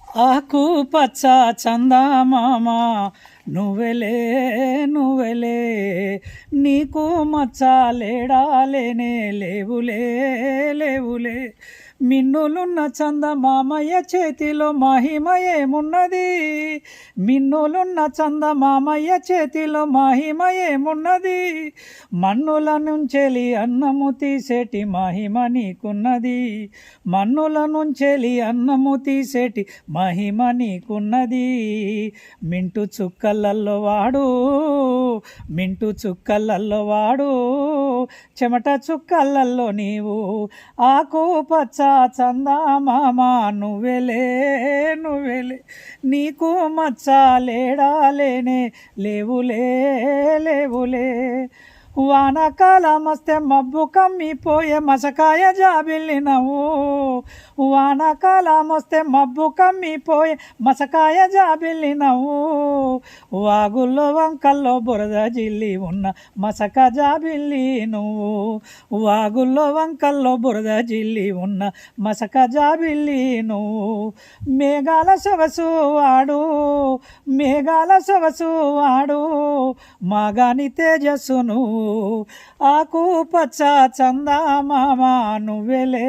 ఆకు పచ్చ చందమామ నువ్వెలే నువ్వెలే నీకు మచ్చాలేడాలేనే లేవులే లేవులే మిన్నులున్న చందమామయ్య చేతిలో మహిమయేమున్నది మిన్నులున్న చందమామయ్య చేతిలో మహిమయేమున్నది మన్నుల నుంచెలి అన్నము తీసేటి మహిమ నీకున్నది మన్నుల నుంచెలి అన్నము తీసేటి మహిమ నీకున్నది మింటు చుక్కలల్లో వాడు మింటు చుక్కలల్లో వాడు చెమట చుక్కలల్లో నీవు ఆకు పచ్చ చందమామ నువ్వెలే నువ్వెలే నీకు మచ్చాలేడాలేనే లేవులే లేవులే వానకాలం వస్తే మబ్బు కమ్మిపోయే మసకాయ జాబిల్లి నవ్వు వానకాలం వస్తే మబ్బు కమ్మిపోయే మసకాయ జాబిల్లి నవ్వు వాగుల్లో వంకల్లో బురద జిల్లి ఉన్న మసక జాబిల్లి నువ్వు వాగుల్లో వంకల్లో బురద జిల్లి ఉన్న మసక జాబిల్లి నువ్వు మేఘాల సొగసు వాడు మేఘాల సొగసు వాడు మాగాని తేజస్సును ఆకు పచ్చ చందమామ నువ్వెలే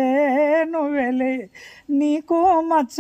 నువ్వెలే నీకు మచ్చ